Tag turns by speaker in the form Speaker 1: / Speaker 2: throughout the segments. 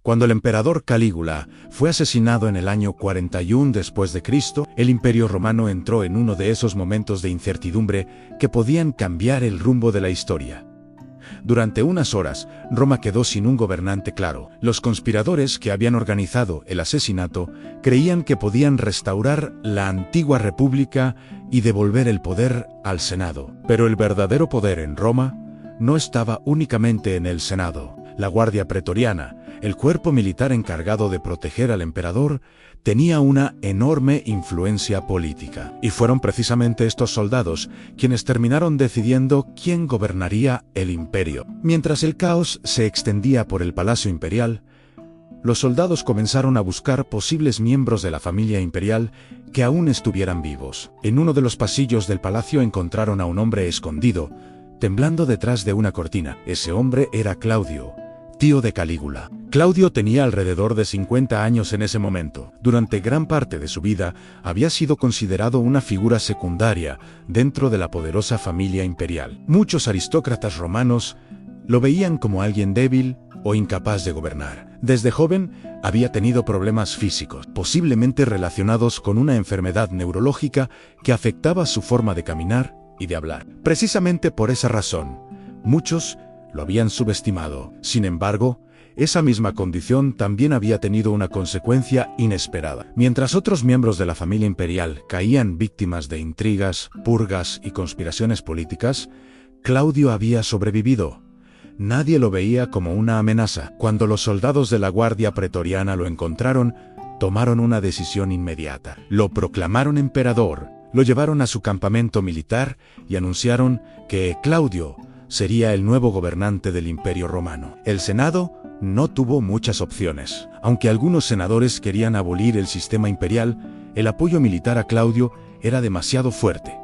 Speaker 1: Cuando el emperador Calígula fue asesinado en el año 41 después de Cristo, el Imperio Romano entró en uno de esos momentos de incertidumbre que podían cambiar el rumbo de la historia. Durante unas horas, Roma quedó sin un gobernante claro. Los conspiradores que habían organizado el asesinato creían que podían restaurar la antigua república y devolver el poder al Senado. Pero el verdadero poder en Roma no estaba únicamente en el Senado. La Guardia Pretoriana, el cuerpo militar encargado de proteger al emperador, tenía una enorme influencia política. Y fueron precisamente estos soldados quienes terminaron decidiendo quién gobernaría el imperio. Mientras el caos se extendía por el Palacio Imperial, los soldados comenzaron a buscar posibles miembros de la familia imperial que aún estuvieran vivos. En uno de los pasillos del palacio encontraron a un hombre escondido, temblando detrás de una cortina. Ese hombre era Claudio, tío de Calígula. Claudio tenía alrededor de 50 años en ese momento. Durante gran parte de su vida había sido considerado una figura secundaria dentro de la poderosa familia imperial. Muchos aristócratas romanos lo veían como alguien débil o incapaz de gobernar. Desde joven había tenido problemas físicos, posiblemente relacionados con una enfermedad neurológica que afectaba su forma de caminar y de hablar. Precisamente por esa razón, muchos lo habían subestimado. Sin embargo, esa misma condición también había tenido una consecuencia inesperada. Mientras otros miembros de la familia imperial caían víctimas de intrigas, purgas y conspiraciones políticas, Claudio había sobrevivido. Nadie lo veía como una amenaza. Cuando los soldados de la Guardia Pretoriana lo encontraron, tomaron una decisión inmediata. Lo proclamaron emperador, lo llevaron a su campamento militar y anunciaron que Claudio sería el nuevo gobernante del Imperio Romano. El Senado no tuvo muchas opciones. Aunque algunos senadores querían abolir el sistema imperial, el apoyo militar a Claudio era demasiado fuerte.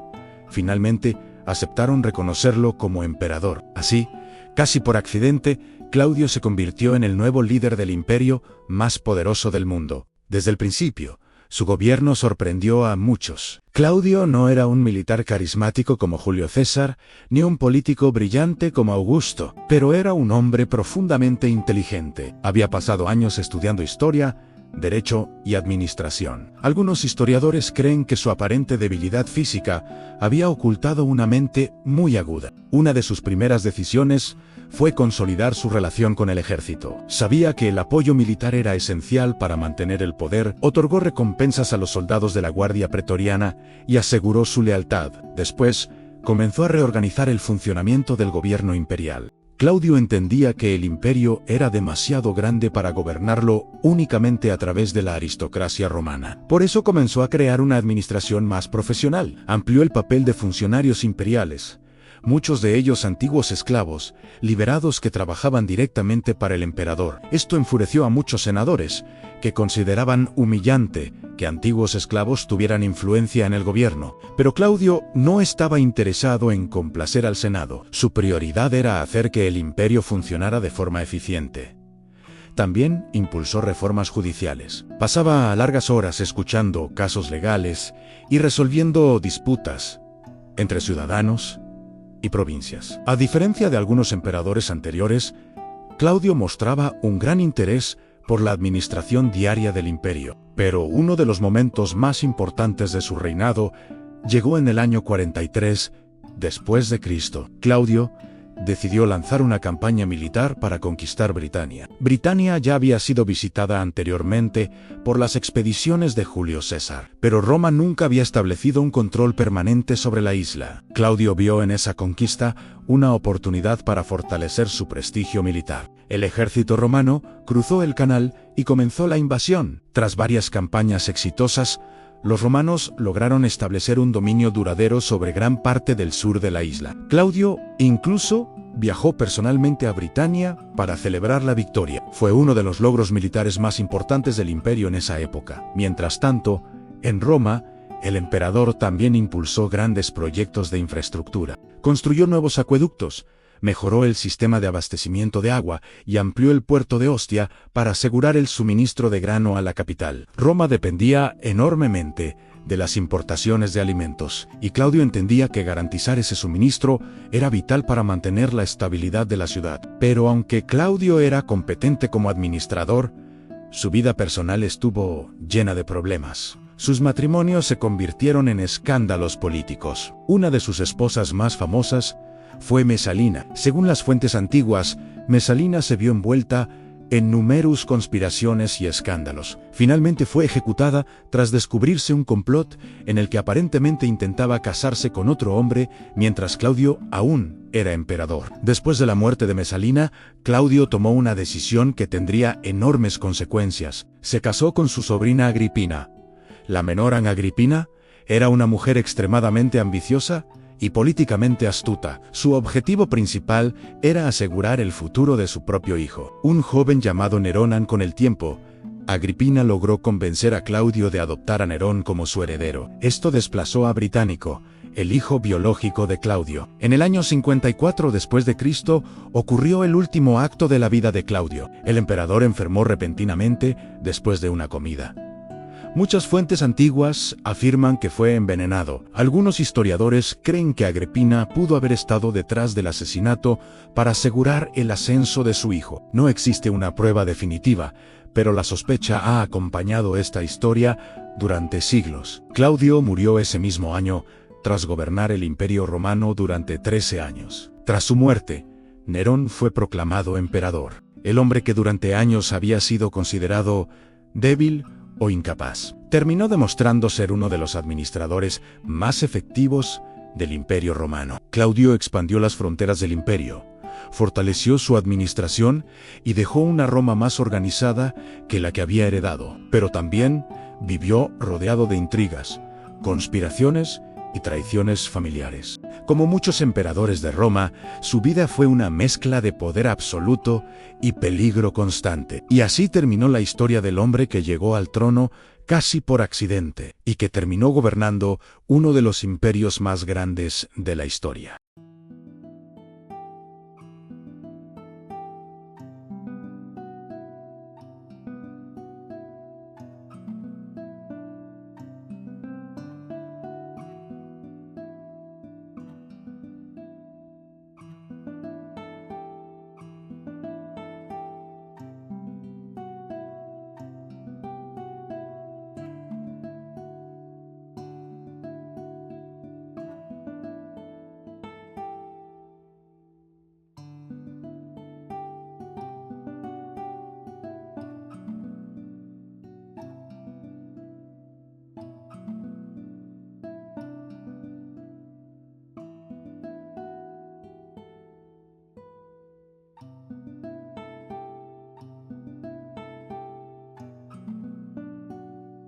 Speaker 1: Finalmente, aceptaron reconocerlo como emperador. Así, casi por accidente, Claudio se convirtió en el nuevo líder del imperio más poderoso del mundo. Desde el principio, su gobierno sorprendió a muchos. Claudio no era un militar carismático como Julio César, ni un político brillante como Augusto, pero era un hombre profundamente inteligente. Había pasado años estudiando historia, derecho y administración. Algunos historiadores creen que su aparente debilidad física había ocultado una mente muy aguda. Una de sus primeras decisiones fue consolidar su relación con el ejército. Sabía que el apoyo militar era esencial para mantener el poder, otorgó recompensas a los soldados de la Guardia Pretoriana y aseguró su lealtad. Después, comenzó a reorganizar el funcionamiento del gobierno imperial. Claudio entendía que el imperio era demasiado grande para gobernarlo únicamente a través de la aristocracia romana. Por eso comenzó a crear una administración más profesional. Amplió el papel de funcionarios imperiales, muchos de ellos antiguos esclavos, liberados que trabajaban directamente para el emperador. Esto enfureció a muchos senadores, que consideraban humillante que antiguos esclavos tuvieran influencia en el gobierno. Pero Claudio no estaba interesado en complacer al Senado. Su prioridad era hacer que el imperio funcionara de forma eficiente. También impulsó reformas judiciales. Pasaba largas horas escuchando casos legales y resolviendo disputas entre ciudadanos y provincias. A diferencia de algunos emperadores anteriores, Claudio mostraba un gran interés por la administración diaria del imperio. Pero uno de los momentos más importantes de su reinado llegó en el año 43 después de Cristo. Claudio decidió lanzar una campaña militar para conquistar Britania. Britania ya había sido visitada anteriormente por las expediciones de Julio César, pero Roma nunca había establecido un control permanente sobre la isla. Claudio vio en esa conquista una oportunidad para fortalecer su prestigio militar. El ejército romano cruzó el canal y comenzó la invasión. Tras varias campañas exitosas, los romanos lograron establecer un dominio duradero sobre gran parte del sur de la isla. Claudio incluso viajó personalmente a Britania para celebrar la victoria. Fue uno de los logros militares más importantes del imperio en esa época. Mientras tanto, en Roma, el emperador también impulsó grandes proyectos de infraestructura. Construyó nuevos acueductos, mejoró el sistema de abastecimiento de agua y amplió el puerto de Ostia para asegurar el suministro de grano a la capital. Roma dependía enormemente de las importaciones de alimentos, y Claudio entendía que garantizar ese suministro era vital para mantener la estabilidad de la ciudad. Pero aunque Claudio era competente como administrador, su vida personal estuvo llena de problemas. Sus matrimonios se convirtieron en escándalos políticos. Una de sus esposas más famosas fue Mesalina. Según las fuentes antiguas, Mesalina se vio envuelta en numerosas conspiraciones y escándalos. Finalmente fue ejecutada tras descubrirse un complot en el que aparentemente intentaba casarse con otro hombre mientras Claudio aún era emperador. Después de la muerte de Mesalina, Claudio tomó una decisión que tendría enormes consecuencias. Se casó con su sobrina Agripina. La menor Agripina era una mujer extremadamente ambiciosa y políticamente astuta. Su objetivo principal era asegurar el futuro de su propio hijo, un joven llamado Nerón. Con el tiempo, Agripina logró convencer a Claudio de adoptar a Nerón como su heredero. Esto desplazó a Británico, el hijo biológico de Claudio. En el año 54 después de Cristo ocurrió el último acto de la vida de Claudio. El emperador enfermó repentinamente después de una comida. Muchas fuentes antiguas afirman que fue envenenado. Algunos historiadores creen que Agripina pudo haber estado detrás del asesinato para asegurar el ascenso de su hijo. No existe una prueba definitiva, pero la sospecha ha acompañado esta historia durante siglos. Claudio murió ese mismo año tras gobernar el Imperio Romano durante 13 años. Tras su muerte, Nerón fue proclamado emperador. El hombre que durante años había sido considerado débil o incapaz, terminó demostrando ser uno de los administradores más efectivos del Imperio Romano. Claudio expandió las fronteras del imperio, fortaleció su administración y dejó una Roma más organizada que la que había heredado, pero también vivió rodeado de intrigas, conspiraciones y traiciones familiares. Como muchos emperadores de Roma, su vida fue una mezcla de poder absoluto y peligro constante. Y así terminó la historia del hombre que llegó al trono casi por accidente y que terminó gobernando uno de los imperios más grandes de la historia.